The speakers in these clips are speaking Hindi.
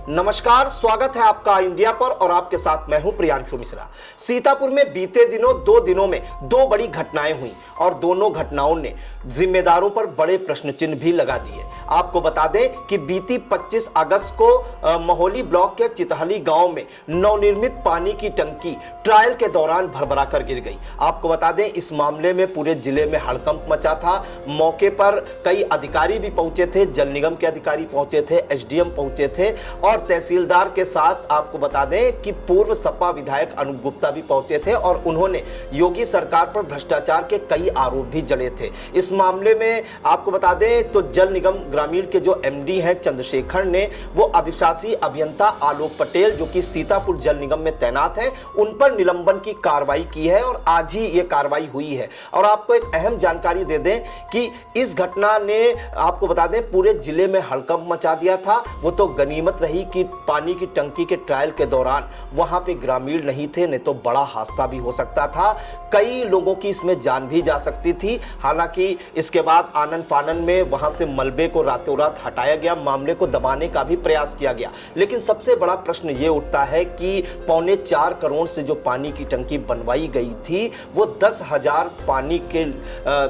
नमस्कार, स्वागत है आपका इंडिया पर और आपके साथ मैं हूं प्रियांशु मिश्रा। सीतापुर में बीते दो दिनों में दो बड़ी घटनाएं हुई और दोनों घटनाओं ने जिम्मेदारों पर बड़े प्रश्न चिन्ह भी लगा दिए। आपको बता दें कि बीती 25 अगस्त को मोहली ब्लॉक के चितहली गांव में नवनिर्मित पानी की टंकी ट्रायल के दौरान भरभरा कर गिर गई। आपको बता दें इस मामले में पूरे जिले में हड़कंप मचा था। मौके पर कई अधिकारी भी पहुंचे थे, जल निगम के अधिकारी पहुंचे थे, एसडीएम पहुंचे थे और तहसीलदार के साथ आपको बता दें कि पूर्व सपा विधायक अनूप गुप्ता भी पहुंचे थे और उन्होंने योगी सरकार पर भ्रष्टाचार के कई आरोप भी जड़े थे। इस मामले में आपको बता दें तो जल निगम ग्रामीण के जो एमडी हैं चंद्रशेखर ने वो अधिशासी अभियंता आलोक पटेल जो कि सीतापुर जल निगम में तैनात है उन पर निलंबन की कार्रवाई की है और आज ही ये कार्रवाई हुई है। और आपको एक अहम जानकारी दे दें कि इस घटना ने आपको बता दें पूरे जिले में हड़कंप मचा दिया था। वो तो गनीमत रही कि पानी की टंकी के ट्रायल के दौरान वहां पे ग्रामीण नहीं थे, नहीं तो बड़ा हादसा भी हो सकता था। कई लोगों की इसमें जान भी जा सकती थी। हालांकि इसके बाद आनन फानन में वहां से मलबे को रातों रात हटाया गया, मामले को दबाने का भी प्रयास किया गया। लेकिन सबसे बड़ा प्रश्न ये उठता है कि 4.25 करोड़ से जो पानी की टंकी बनवाई गई थी वो 10,000 पानी के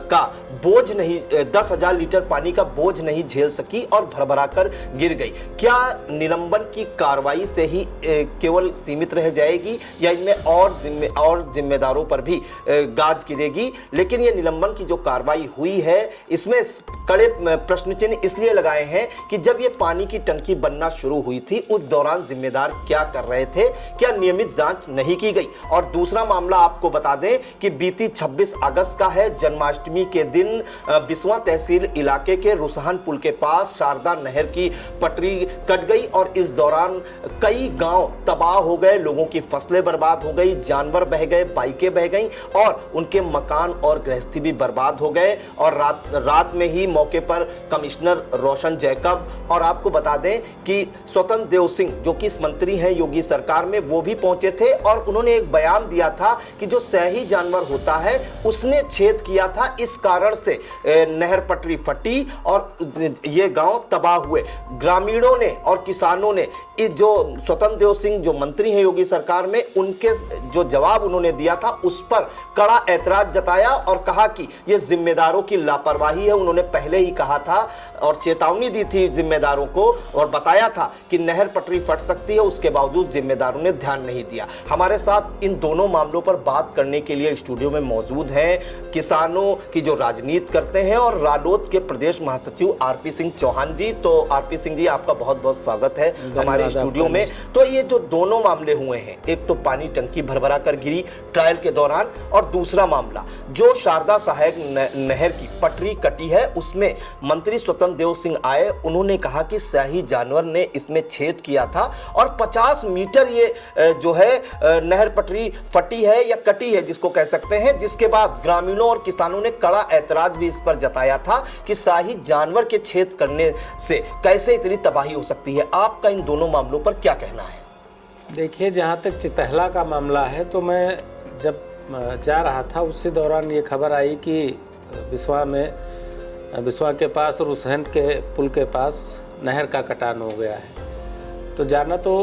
का बोझ नहीं 10,000 लीटर पानी का बोझ नहीं झेल सकी और भरभरा कर गिर गई। क्या निलंबन की कार्रवाई से ही केवल सीमित रह जाएगी या इनमें और जिम्मेदारों पर भी गाज गिरेगी? लेकिन ये निलंबन की जो कार्रवाई हुई है इसमें कड़े प्रश्न चिन्ह इसलिए लगाए हैं कि जब ये पानी की टंकी बनना शुरू हुई थी उस दौरान जिम्मेदार क्या कर रहे थे, क्या नियमित जांच नहीं की गई? और दूसरा मामला आपको बता दें कि बीती 26 अगस्त का है, जन्माष्टमी के दिन बिस्वा तहसील इलाके के रुसहान पुल के पास शारदा नहर की पटरी कट गई और इस दौरान कई गांव तबाह हो गए, लोगों की फसलें बर्बाद हो गई, जानवर बह गए, बाइकें बह गई और उनके मकान और गृहस्थी भी बर्बाद हो गए। और रात में ही मौके पर कमिश्नर रोशन जैकब और आपको बता दें कि स्वतंत्र देव सिंह जो कि मंत्री हैं योगी सरकार में वो भी पहुंचे थे और उन्होंने एक बयान दिया था कि जो सही जानवर होता है उसने छेद किया था, इस कारण से नहर पटरी फटी और ये गांव तबाह हुए। ग्रामीणों ने और किसानों ने जो स्वतंत्र देव सिंह जो मंत्री हैं योगी सरकार में उनके जो जवाब उन्होंने दिया था उस पर कड़ा ऐतराज जताया और कहा कि ये जिम्मेदारों की लापरवाही है। उन्होंने पहले ही कहा था और चेतावनी दी थी जिम्मेदारों को और बताया था कि नहर पटरी फट सकती है, उसके बावजूद जिम्मेदारों ने ध्यान नहीं दिया। हमारे साथ इन दोनों मामलों पर बात करने के लिए स्टूडियो में मौजूद हैं किसानों की जो राजनीति करते हैं और रालोद के प्रदेश महासचिव आरपी सिंह चौहान जी। तो आरपी सिंह जी आपका बहुत बहुत स्वागत है हमारे स्टूडियो में। तो ये जो दोनों मामले हुए हैं, एक तो पानी टंकी भरभरा कर गिरी ट्रायल के दौरान और दूसरा मामला जो शारदा सहायक नहर की पटरी कटी है उसमें मंत्री स्वतंत्र देव सिंह आए, उन्होंने कहा कि शाही जानवर ने इसमें छेद किया था और 50 मीटर ये जो है नहर पटरी फटी है या कटी है जिसको कह सकते हैं, जिसके बाद ग्रामीणों और किसानों ने कड़ा ऐतराज भी इस पर जताया था कि शाही जानवर के छेद करने से कैसे इतनी तबाही हो सकती है। आपका इन दोनों मामलों पर क्या कहना है? देखिए, जहाँ तक चितहला का मामला है तो मैं जब जा रहा था उसी दौरान ये खबर आई कि बिस्वा के पास रुसहन के पुल के पास नहर का कटान हो गया है। तो जाना तो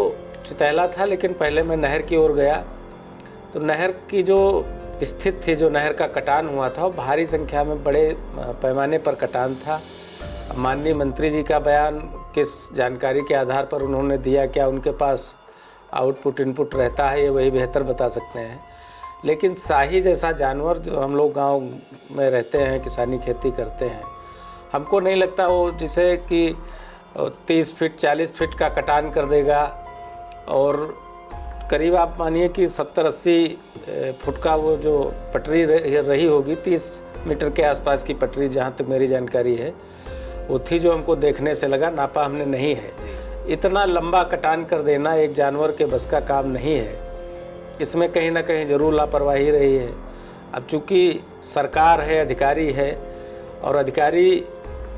चितहला था लेकिन पहले मैं नहर की ओर गया तो नहर की जो स्थिति थी, जो नहर का कटान हुआ था वो भारी संख्या में बड़े पैमाने पर कटान था। माननीय मंत्री जी का बयान किस जानकारी के आधार पर उन्होंने दिया, क्या उनके पास आउटपुट इनपुट रहता है, ये वही बेहतर बता सकते हैं। लेकिन शाही जैसा जानवर जो हम लोग गांव में रहते हैं, किसानी खेती करते हैं, हमको नहीं लगता वो जिसे कि 30 फीट 40 फीट का कटान कर देगा और करीब आप मानिए कि 70-80 फुट का वो जो पटरी रही होगी, 30 मीटर के आसपास की पटरी जहाँ तक मेरी जानकारी है वो थी जो हमको देखने से लगा, नापा हमने नहीं है। इतना लंबा कटान कर देना एक जानवर के बस का काम नहीं है, इसमें कहीं ना कहीं ज़रूर लापरवाही रही है। अब चूँकि सरकार है, अधिकारी है और अधिकारी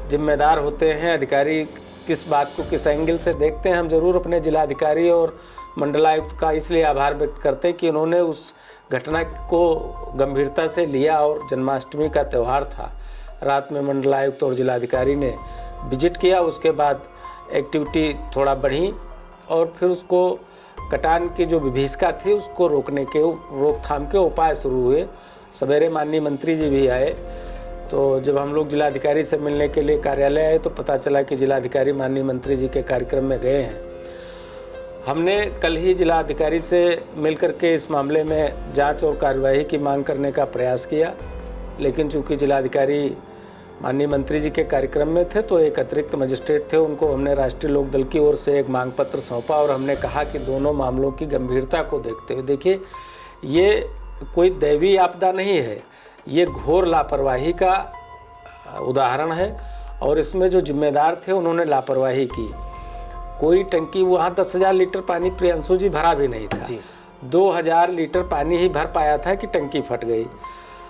जिम्मेदार होते हैं, अधिकारी किस बात को किस एंगल से देखते हैं, हम ज़रूर अपने जिलाधिकारी और मंडलायुक्त का इसलिए आभार व्यक्त करते हैं कि उन्होंने उस घटना को गंभीरता से लिया और जन्माष्टमी का त्यौहार था, रात में मंडलायुक्त और जिलाधिकारी ने विजिट किया। उसके बाद एक्टिविटी थोड़ा बढ़ी और फिर उसको कटान की जो विभीषिका थी उसको रोकथाम के उपाय शुरू हुए। सवेरे माननीय मंत्री जी भी आए, तो जब हम लोग जिलाधिकारी से मिलने के लिए कार्यालय आए तो पता चला कि जिलाधिकारी माननीय मंत्री जी के कार्यक्रम में गए हैं। हमने कल ही जिलाधिकारी से मिलकर के इस मामले में जांच और कार्यवाही की मांग करने का प्रयास किया, लेकिन चूंकि जिलाधिकारी माननीय मंत्री जी के कार्यक्रम में थे तो एक अतिरिक्त मजिस्ट्रेट थे, उनको हमने राष्ट्रीय लोक दल की ओर से एक मांग पत्र सौंपा और हमने कहा कि दोनों मामलों की गंभीरता को देखते हुए, देखिए ये कोई दैवीय आपदा नहीं है, ये घोर लापरवाही का उदाहरण है और इसमें जो जिम्मेदार थे उन्होंने लापरवाही की। कोई टंकी वहाँ 10,000 लीटर पानी प्रियांशु जी भरा भी नहीं था, 2,000 लीटर पानी ही भर पाया था कि टंकी फट गई।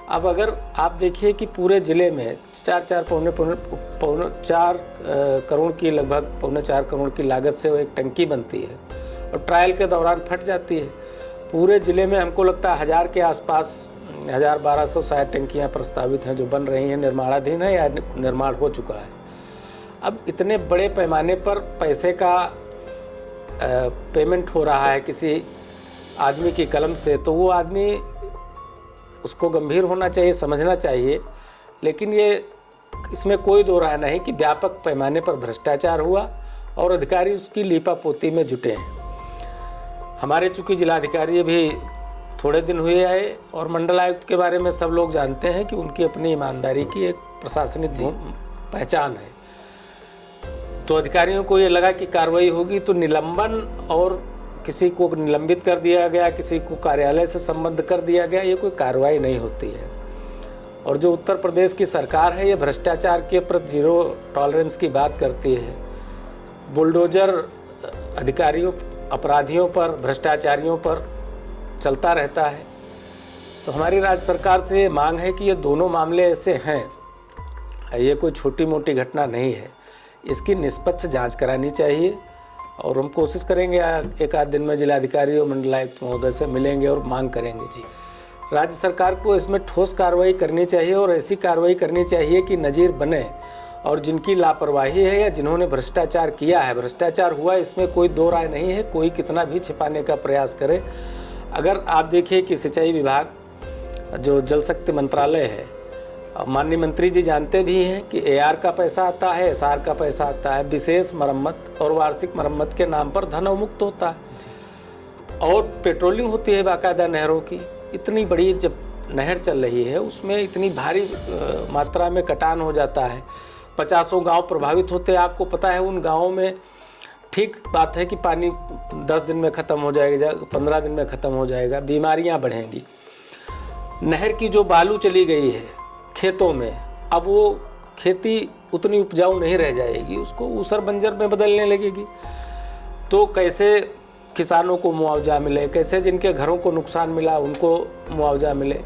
अब अगर आप देखिए कि पूरे ज़िले में पौने 4 करोड़ की लगभग पौने 4 करोड़ की लागत से वो एक टंकी बनती है और ट्रायल के दौरान फट जाती है। पूरे ज़िले में हमको लगता है 1000 के आसपास 1200 शायद टंकियाँ प्रस्तावित हैं जो बन रही हैं, निर्माणाधीन है या निर्माण हो चुका है। अब इतने बड़े पैमाने पर पैसे का पेमेंट हो रहा है किसी आदमी की कलम से, तो वो आदमी उसको गंभीर होना चाहिए, समझना चाहिए। लेकिन ये इसमें कोई दो राय नहीं कि व्यापक पैमाने पर भ्रष्टाचार हुआ और अधिकारी उसकी लीपापोती में जुटे हैं। हमारे चूँकि जिलाधिकारी अभी थोड़े दिन हुए आए और मंडल आयुक्त के बारे में सब लोग जानते हैं कि उनकी अपनी ईमानदारी की एक प्रशासनिक पहचान है, तो अधिकारियों को ये लगा कि कार्रवाई होगी तो निलंबन और किसी को निलंबित कर दिया गया, किसी को कार्यालय से संबद्ध कर दिया गया, ये कोई कार्रवाई नहीं होती है। और जो उत्तर प्रदेश की सरकार है ये भ्रष्टाचार के प्रति जीरो टॉलरेंस की बात करती है। बुलडोजर अधिकारियों, अपराधियों पर, भ्रष्टाचारियों पर चलता रहता है। तो हमारी राज्य सरकार से ये मांग है कि ये दोनों मामले ऐसे हैं, ये कोई छोटी मोटी घटना नहीं है, इसकी निष्पक्ष जांच करानी चाहिए और हम कोशिश करेंगे एक आध दिन में जिलाधिकारी और मंडलायुक्त महोदय से मिलेंगे और मांग करेंगे। जी, राज्य सरकार को इसमें ठोस कार्रवाई करनी चाहिए और ऐसी कार्रवाई करनी चाहिए कि नज़ीर बने और जिनकी लापरवाही है या जिन्होंने भ्रष्टाचार किया है, भ्रष्टाचार हुआ इसमें कोई दो राय नहीं है, कोई कितना भी छिपाने का प्रयास करे। अगर आप देखिए कि सिंचाई विभाग जो जल शक्ति मंत्रालय है, माननीय मंत्री जी जानते भी हैं कि AR का पैसा आता है, SR का पैसा आता है, विशेष मरम्मत और वार्षिक मरम्मत के नाम पर धन अवमुक्त होता है और पेट्रोलिंग होती है बाकायदा नहरों की। इतनी बड़ी जब नहर चल रही है उसमें इतनी भारी मात्रा में कटान हो जाता है, 50 गांव प्रभावित होते हैं। आपको पता है उन गाँवों में ठीक बात है कि पानी 10 दिन में ख़त्म हो जाएगा, 15 दिन में ख़त्म हो जाएगा, बीमारियां बढ़ेंगी। नहर की जो बालू चली गई है खेतों में, अब वो खेती उतनी उपजाऊ नहीं रह जाएगी, उसको ऊसर बंजर में बदलने लगेगी। तो कैसे किसानों को मुआवजा मिले, कैसे जिनके घरों को नुकसान मिला उनको मुआवजा मिले।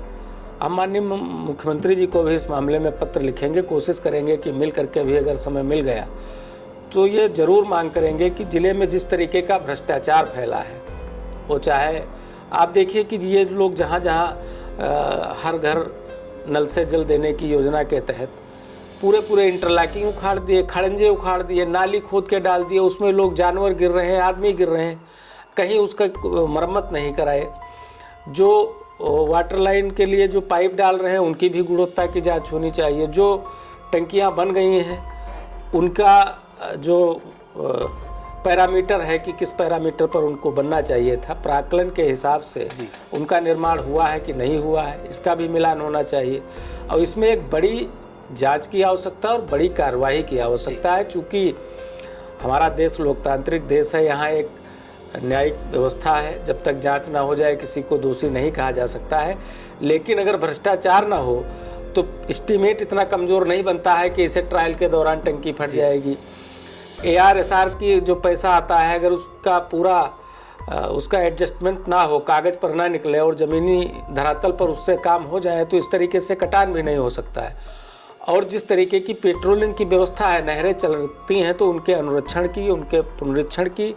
हम माननीय मुख्यमंत्री जी को भी इस मामले में पत्र लिखेंगे, कोशिश करेंगे कि मिल करके भी अगर समय मिल गया तो ये ज़रूर मांग करेंगे कि ज़िले में जिस तरीके का भ्रष्टाचार फैला है, वो चाहे आप देखिए कि ये लोग जहाँ जहाँ हर घर नल से जल देने की योजना के तहत पूरे इंटरलॉकिंग उखाड़ दिए, खड़ंजे उखाड़ दिए, नाली खोद के डाल दिए, उसमें लोग जानवर गिर रहे हैं, आदमी गिर रहे हैं, कहीं उसका मरम्मत नहीं कराए। जो वाटर लाइन के लिए जो पाइप डाल रहे हैं उनकी भी गुणवत्ता की जांच होनी चाहिए। जो टंकियां बन गई हैं उनका जो पैरामीटर है कि किस पैरामीटर पर उनको बनना चाहिए था, प्राकलन के हिसाब से उनका निर्माण हुआ है कि नहीं हुआ है, इसका भी मिलान होना चाहिए। और इसमें एक बड़ी जांच की आवश्यकता और बड़ी कार्रवाई की आवश्यकता है। चूँकि हमारा देश लोकतांत्रिक देश है, यहाँ एक न्यायिक व्यवस्था है, जब तक जांच ना हो जाए किसी को दोषी नहीं कहा जा सकता है। लेकिन अगर भ्रष्टाचार ना हो तो एस्टीमेट इतना कमज़ोर नहीं बनता है कि इसे ट्रायल के दौरान टंकी फट जाएगी। AR SR की जो पैसा आता है अगर उसका पूरा उसका एडजस्टमेंट ना हो, कागज़ पर ना निकले और ज़मीनी धरातल पर उससे काम हो जाए तो इस तरीके से कटान भी नहीं हो सकता है। और जिस तरीके की पेट्रोलिंग की व्यवस्था है, नहरें चलती हैं तो उनके अनुरक्षण की, उनके पुनरीक्षण की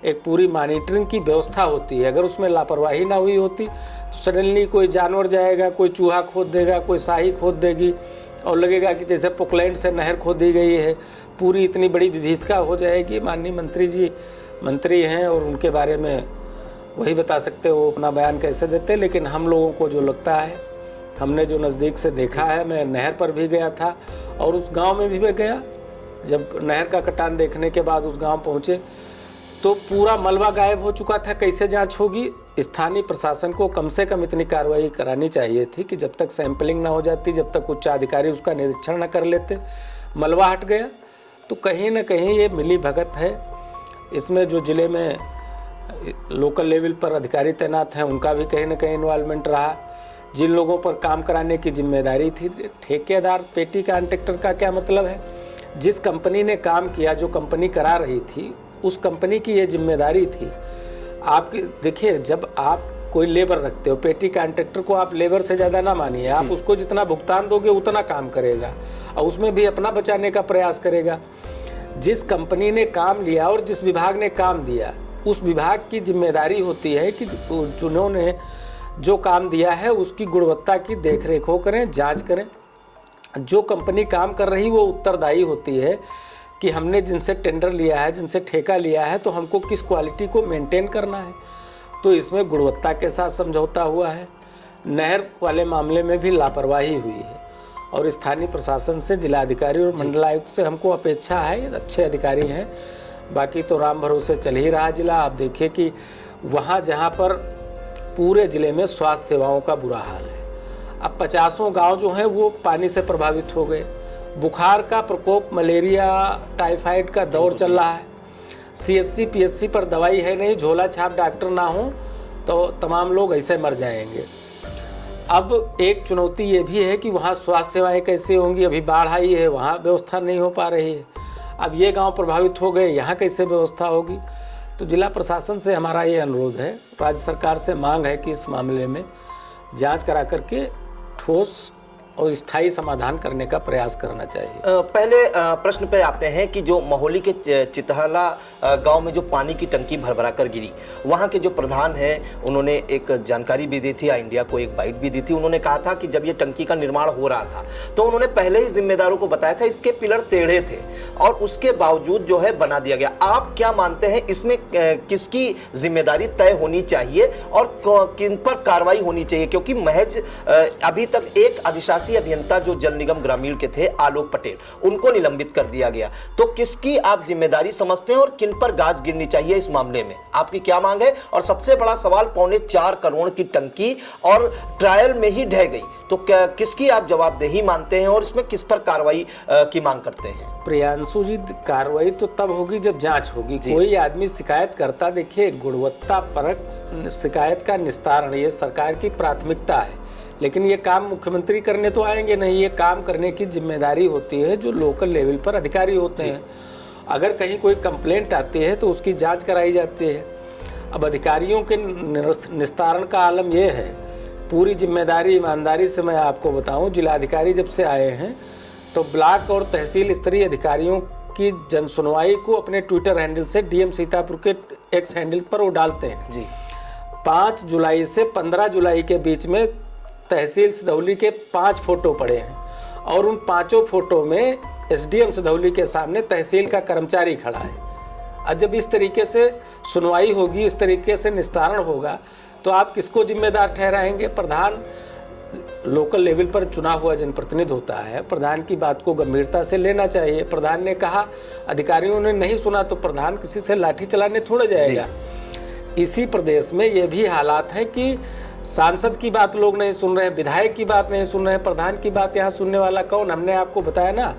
एक पूरी मॉनिटरिंग की व्यवस्था होती है। अगर उसमें लापरवाही ना हुई होती तो सडनली कोई जानवर जाएगा, कोई चूहा खोद देगा, कोई शाही खोद देगी और लगेगा कि जैसे पोकलैंड से नहर खोदी गई है, पूरी इतनी बड़ी विभीषिका हो जाएगी। माननीय मंत्री जी मंत्री हैं और उनके बारे में वही बता सकते वो अपना बयान कैसे देते। लेकिन हम लोगों को जो लगता है, हमने जो नज़दीक से देखा है, मैं नहर पर भी गया था और उस गांव में भी मैं गया। जब नहर का कटान देखने के बाद उस गांव पहुंचे तो पूरा मलबा गायब हो चुका था। कैसे जांच होगी? स्थानीय प्रशासन को कम से कम इतनी कार्रवाई करानी चाहिए थी कि जब तक सैंपलिंग ना हो जाती, जब तक उच्च अधिकारी उसका निरीक्षण न कर लेते, मलबा हट गया। तो कहीं ना कहीं ये मिली भगत है। इसमें जो ज़िले में लोकल लेवल पर अधिकारी तैनात हैं उनका भी कहीं ना कहीं इन्वॉल्वमेंट रहा। जिन लोगों पर काम कराने की जिम्मेदारी थी, ठेकेदार पेटी कॉन्ट्रैक्टर का क्या मतलब है? जिस कंपनी ने काम किया, जो कंपनी करा रही थी, उस कंपनी की ये जिम्मेदारी थी। आपकी देखिए, जब आप कोई लेबर रखते हो, पेटी कॉन्ट्रैक्टर को आप लेबर से ज़्यादा ना मानिए। आप उसको जितना भुगतान दोगे उतना काम करेगा और उसमें भी अपना बचाने का प्रयास करेगा। जिस कंपनी ने काम लिया और जिस विभाग ने काम दिया, उस विभाग की जिम्मेदारी होती है कि जिन्होंने जो काम दिया है उसकी गुणवत्ता की देखरेख करें, जांच करें। जो कंपनी काम कर रही वो उत्तरदायी होती है कि हमने जिनसे टेंडर लिया है, जिनसे ठेका लिया है, तो हमको किस क्वालिटी को मेंटेन करना है। तो इसमें गुणवत्ता के साथ समझौता हुआ है। नहर वाले मामले में भी लापरवाही हुई है और स्थानीय प्रशासन से, जिलाधिकारी और मंडलायुक्त से हमको अपेक्षा है, अच्छे अधिकारी हैं। बाकी तो राम भरोसे चल ही रहा जिला। आप देखिए कि वहाँ जहाँ पर पूरे ज़िले में स्वास्थ्य सेवाओं का बुरा हाल है, अब 50 गांव जो हैं वो पानी से प्रभावित हो गए। बुखार का प्रकोप, मलेरिया, टाइफाइड का दौर चल रहा है। CHC PHC पर दवाई है नहीं, झोला छाप डॉक्टर ना हो तो तमाम लोग ऐसे मर जाएंगे। अब एक चुनौती ये भी है कि वहाँ स्वास्थ्य सेवाएं कैसे होंगी? अभी बाढ़ आई है, वहाँ व्यवस्था नहीं हो पा रही है। अब ये गांव प्रभावित हो गए, यहाँ कैसे व्यवस्था होगी? तो जिला प्रशासन से हमारा ये अनुरोध है, राज्य सरकार से मांग है कि इस मामले में जांच करा करके ठोस और स्थायी समाधान करने का प्रयास करना चाहिए। पहले प्रश्न पे आते हैं कि जो महोली के चितहला गांव में जो पानी की टंकी भरभरा कर गिरी, वहां के जो प्रधान हैं उन्होंने एक जानकारी भी दी थी, इंडिया को एक बाइट भी दी थी। उन्होंने कहा था कि जब ये टंकी का निर्माण हो रहा था तो उन्होंने पहले ही जिम्मेदारों को बताया था इसके पिलर टेढ़े थे और उसके बावजूद जो है बना दिया गया। आप क्या मानते हैं इसमें किसकी जिम्मेदारी तय होनी चाहिए और किन पर कार्रवाई होनी चाहिए? क्योंकि महज अभी तक एक अधिशासी अभियंता जो जल निगम ग्रामीण के थे, आलोक पटेल, उनको निलंबित कर दिया गया। तो किसकी आप जिम्मेदारी समझते हैं और किन पर गाज गिरनी चाहिए इस मामले में? आपकी क्या मांग है? और सबसे बड़ा सवाल, 4.25 करोड़ की टंकी और ट्रायल में ही ढह गई, तो क्या किसकी आप जवाबदेही मानते हैं और इसमें किस पर कार्रवाई की मांग करते हैं? प्रियांशु जी, कार्रवाई तो तब होगी जब जांच होगी। कोई आदमी शिकायत करता, देखिए गुणवत्ता परक शिकायत का निस्तारण ये सरकार की प्राथमिकता है, लेकिन ये काम मुख्यमंत्री करने तो आएंगे नहीं। ये काम करने की जिम्मेदारी होती है जो लोकल लेवल पर अधिकारी होते हैं। अगर कहीं कोई कंप्लेंट आती है तो उसकी जांच कराई जाती है। अब अधिकारियों के निस्तारण का आलम यह है, पूरी जिम्मेदारी ईमानदारी से मैं आपको बताऊं, जिलाधिकारी जब से आए हैं तो ब्लॉक और तहसील स्तरीय अधिकारियों की जन सुनवाई को अपने ट्विटर हैंडल से DM सीतापुर के X हैंडल पर वो डालते हैं जी। 5 जुलाई से 15 जुलाई के बीच में तहसील सिधौली के 5 फोटो पड़े हैं और उन 5 फोटो में SDM सिधौली के सामने तहसील का कर्मचारी खड़ा है। और जब इस तरीके से सुनवाई होगी, इस तरीके से निस्तारण होगा, तो आप किसको जिम्मेदार ठहराएंगे? प्रधान लोकल लेवल पर चुना हुआ जनप्रतिनिधि होता है, प्रधान की बात को गंभीरता से लेना चाहिए। प्रधान ने कहा, अधिकारियों ने नहीं सुना, तो प्रधान किसी से लाठी चलाने थोड़ा जाएगा। इसी प्रदेश में ये भी हालात है कि सांसद की बात लोग नहीं सुन रहे हैं, विधायक की बात नहीं सुन रहे हैं, प्रधान की बात यहाँ सुनने वाला कौन? हमने आपको बताया ना,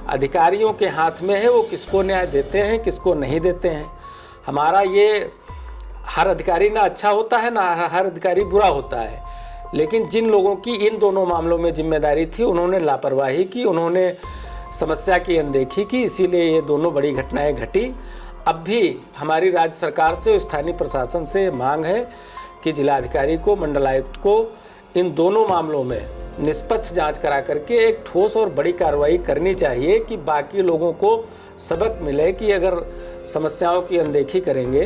अधिकारियों के हाथ में है वो किसको न्याय देते हैं, किसको नहीं देते हैं। हमारा ये हर अधिकारी ना अच्छा होता है, ना हर अधिकारी बुरा होता है, लेकिन जिन लोगों की इन दोनों मामलों में जिम्मेदारी थी उन्होंने लापरवाही की, उन्होंने समस्या की अनदेखी की, इसीलिए ये दोनों बड़ी घटनाएं घटी। अब भी हमारी राज्य सरकार से, स्थानीय प्रशासन से मांग है कि जिलाधिकारी को, मंडलायुक्त को इन दोनों मामलों में निष्पक्ष जांच करा करके एक ठोस और बड़ी कार्रवाई करनी चाहिए कि बाकी लोगों को सबक मिले कि अगर समस्याओं की अनदेखी करेंगे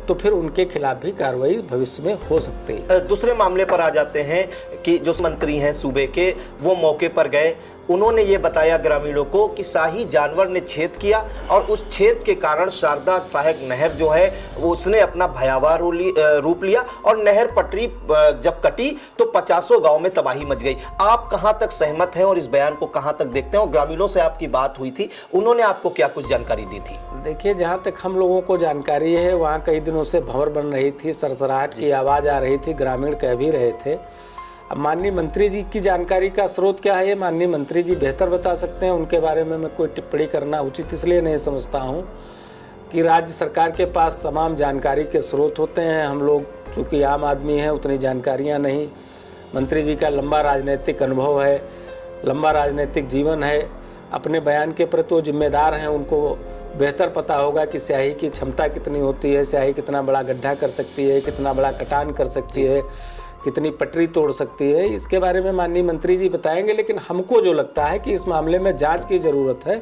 तो फिर उनके खिलाफ भी कार्रवाई भविष्य में हो सकती है। दूसरे मामले पर आ जाते हैं कि जो मंत्री हैं सूबे के, वो मौके पर गए उन्होंने ये बताया ग्रामीणों को कि शाही जानवर ने छेद किया और उस छेद के कारण शारदा सहायक नहर जो है वो उसने अपना भयावह रूप लिया और नहर पटरी जब कटी तो 50 गांव में तबाही मच गई। आप कहां तक सहमत हैं और इस बयान को कहां तक देखते हैं, और ग्रामीणों से आपकी बात हुई थी, उन्होंने आपको क्या कुछ जानकारी दी थी? देखिए, जहाँ तक हम लोगों को जानकारी है वहाँ कई दिनों से भंवर बन रही थी, सरसराहट की आवाज़ आ रही थी, ग्रामीण कह भी रहे थे। अब माननीय मंत्री जी की जानकारी का स्रोत क्या है, ये माननीय मंत्री जी बेहतर बता सकते हैं। उनके बारे में मैं कोई टिप्पणी करना उचित इसलिए नहीं समझता हूँ कि राज्य सरकार के पास तमाम जानकारी के स्रोत होते हैं। हम लोग चूँकि आम आदमी हैं, उतनी जानकारियाँ नहीं। मंत्री जी का लंबा राजनीतिक अनुभव है, लंबा राजनीतिक जीवन है, अपने बयान के प्रति वो जिम्मेदार हैं। उनको बेहतर पता होगा कि स्याही की क्षमता कितनी होती है, स्याही कितना बड़ा गड्ढा कर सकती है, कितना बड़ा कटान कर सकती है, कितनी पटरी तोड़ सकती है। इसके बारे में माननीय मंत्री जी बताएंगे। लेकिन हमको जो लगता है कि इस मामले में जांच की ज़रूरत है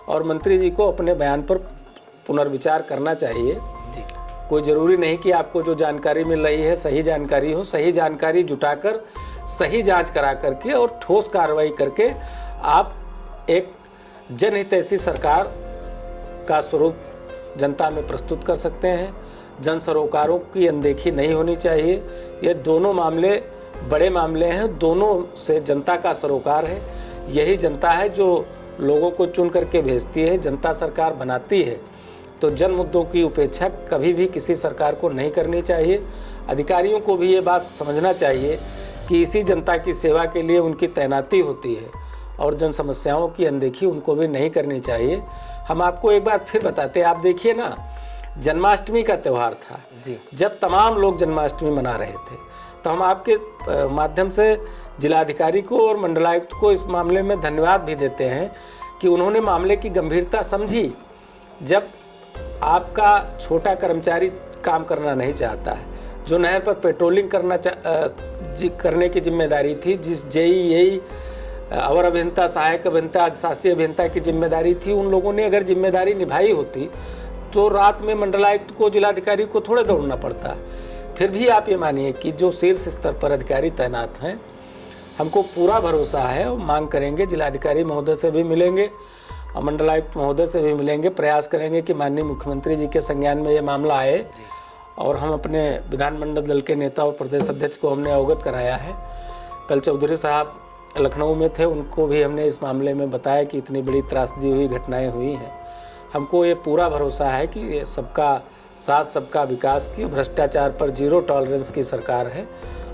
और मंत्री जी को अपने बयान पर पुनर्विचार करना चाहिए। कोई ज़रूरी नहीं कि आपको जो जानकारी मिल रही है सही जानकारी हो। सही जानकारी जुटाकर सही जांच करा करके और ठोस कार्रवाई करके आप एक जनहितैषी सरकार का स्वरूप जनता में प्रस्तुत कर सकते हैं। जन सरोकारों की अनदेखी नहीं होनी चाहिए। ये दोनों मामले बड़े मामले हैं, दोनों से जनता का सरोकार है। यही जनता है जो लोगों को चुन करके भेजती है, जनता सरकार बनाती है। तो जन मुद्दों की उपेक्षा कभी भी किसी सरकार को नहीं करनी चाहिए। अधिकारियों को भी ये बात समझना चाहिए कि इसी जनता की सेवा के लिए उनकी तैनाती होती है और जन समस्याओं की अनदेखी उनको भी नहीं करनी चाहिए। हम आपको एक बार फिर बताते हैं, आप देखिए ना, जन्माष्टमी का त्यौहार था जी, जब तमाम लोग जन्माष्टमी मना रहे थे, तो हम आपके माध्यम से जिलाधिकारी को और मंडलायुक्त को इस मामले में धन्यवाद भी देते हैं कि उन्होंने मामले की गंभीरता समझी। जब आपका छोटा कर्मचारी काम करना नहीं चाहता है, जो नहर पर पेट्रोलिंग करने की जिम्मेदारी थी, जिस जेई अवर अभियंता, सहायक अभियंता, अधिशासी अभियंता की जिम्मेदारी थी, उन लोगों ने अगर जिम्मेदारी निभाई होती तो रात में मंडलायुक्त को, जिलाधिकारी को थोड़े दौड़ना पड़ता। फिर भी आप ये मानिए कि जो शीर्ष स्तर पर अधिकारी तैनात हैं, हमको पूरा भरोसा है और मांग करेंगे, जिलाधिकारी महोदय से भी मिलेंगे और मंडलायुक्त महोदय से भी मिलेंगे, प्रयास करेंगे कि माननीय मुख्यमंत्री जी के संज्ञान में ये मामला आए। और हम अपने विधानमंडल दल के नेता और प्रदेश अध्यक्ष को हमने अवगत कराया है। कल चौधरी साहब लखनऊ में थे, उनको भी हमने इस मामले में बताया कि इतनी बड़ी त्रासदी हुई, घटनाएं हुई हैं। हमको ये पूरा भरोसा है कि ये सबका साथ सबका विकास की, भ्रष्टाचार पर जीरो टॉलरेंस की सरकार है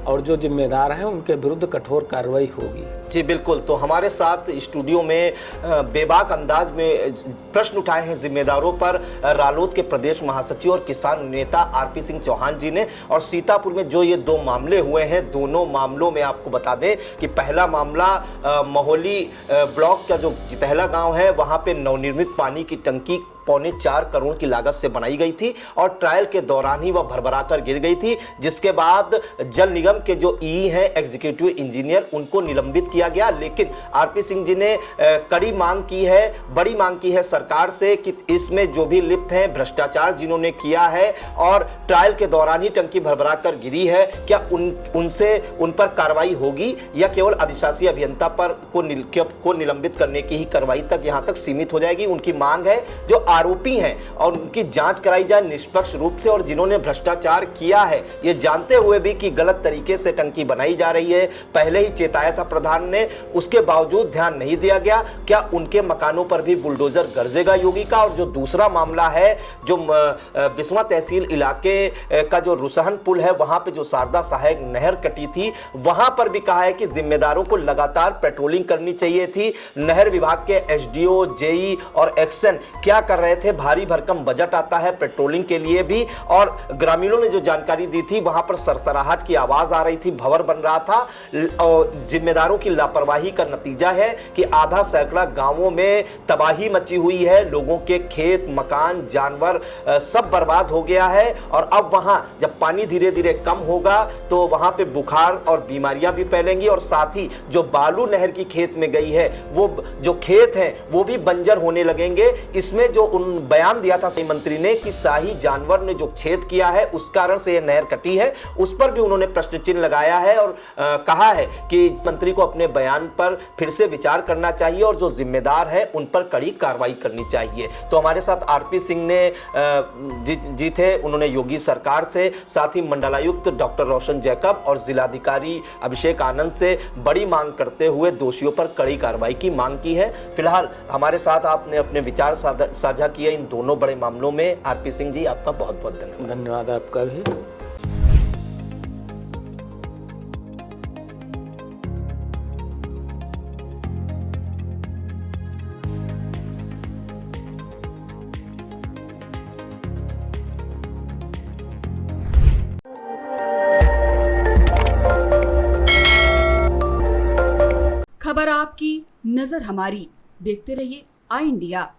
और जो जिम्मेदार हैं उनके विरुद्ध कठोर कार्रवाई होगी। जी बिल्कुल। तो हमारे साथ स्टूडियो में बेबाक अंदाज में प्रश्न उठाए हैं जिम्मेदारों पर रालोद के प्रदेश महासचिव और किसान नेता आरपी सिंह चौहान जी ने। और सीतापुर में जो ये दो मामले हुए हैं, दोनों मामलों में आपको बता दें कि पहला मामला महोली ब्लॉक का जो जितहला गांव है, वहां पे नवनिर्मित पानी की टंकी 4.25 करोड़ की लागत से बनाई गई थी और ट्रायल के दौरान ही वह भरभरा कर गिर गई थी, जिसके बाद जल निगम के जो ई हैं, एग्जीक्यूटिव इंजीनियर, उनको निलंबित किया गया। लेकिन आरपी सिंह जी ने कड़ी मांग की है, बड़ी मांग की है सरकार से कि इसमें जो भी लिप्त हैं, भ्रष्टाचार जिन्होंने किया है और ट्रायल के दौरान ही टंकी भरभरा कर गिरी है, क्या उन पर कार्रवाई होगी या केवल अधिशासी अभियंता पर को निलंबित करने की ही कार्रवाई तक यहां तक सीमित हो जाएगी। उनकी मांग है जो आरोपी हैं और उनकी जांच कराई जाए निष्पक्ष रूप से, और जिन्होंने भ्रष्टाचार किया है ये जानते हुए भी कि गलत तरीके से टंकी बनाई जा रही है, पहले ही चेताया था प्रधान ने, उसके बावजूद ध्यान नहीं दिया गया। क्या उनके मकानों पर भी बुलडोजर गरजेगा योगी का? और जो दूसरा मामला है, जो बिस्वा तहसील इलाके का जो रुसहन पुल है, वहां पे जो शारदा सहायक नहर कटी थी, वहां पर भी कहा है कि जिम्मेदारों को लगातार पेट्रोलिंग करनी चाहिए थी। नहर विभाग के एसडीओ, जेई और एक्शन क्या कर रहे थे? भारी भरकम बजट आता है पेट्रोलिंग के लिए भी, और ग्रामीणों ने जो जानकारी दी थी वहां पर सरसराहट की आवाज आ रही थी, भंवर बन रहा था। और जिम्मेदारों की लापरवाही का नतीजा है कि आधा सैकड़ा गांवों में तबाही मची हुई है, लोगों के खेत, मकान, जानवर सब बर्बाद हो गया है। और अब वहां जब पानी धीरे धीरे कम होगा तो वहां पे बुखार और बीमारियां भी फैलेंगी, और साथ ही जो बालू नहर की खेत में गई है, वो जो खेत हैं वो भी बंजर होने लगेंगे। इसमें जो उन बयान दिया था सही मंत्री ने कि शाही जानवर ने जो छेद किया है उस कारण से यह नहर कटी है, उस पर भी उन्होंने प्रश्न चिन्ह लगाया है और कहा है कि मंत्री को अपने अपने बयान पर फिर से विचार करना चाहिए और जो जिम्मेदार है उन पर कड़ी कार्रवाई करनी चाहिए। तो हमारे साथ आरपी सिंह ने जी थे, उन्होंने योगी सरकार से, साथ ही मंडलायुक्त डॉक्टर रोशन जैकब और जिलाधिकारी अभिषेक आनंद से बड़ी मांग करते हुए दोषियों पर कड़ी कार्रवाई की मांग की है। फिलहाल हमारे साथ आपने अपने विचार साझा किए इन दोनों बड़े मामलों में। आरपी सिंह जी, आपका बहुत बहुत धन्यवाद। धन्यवाद आपका भी। खबर आपकी, नजर हमारी। देखते रहिए आई इंडिया।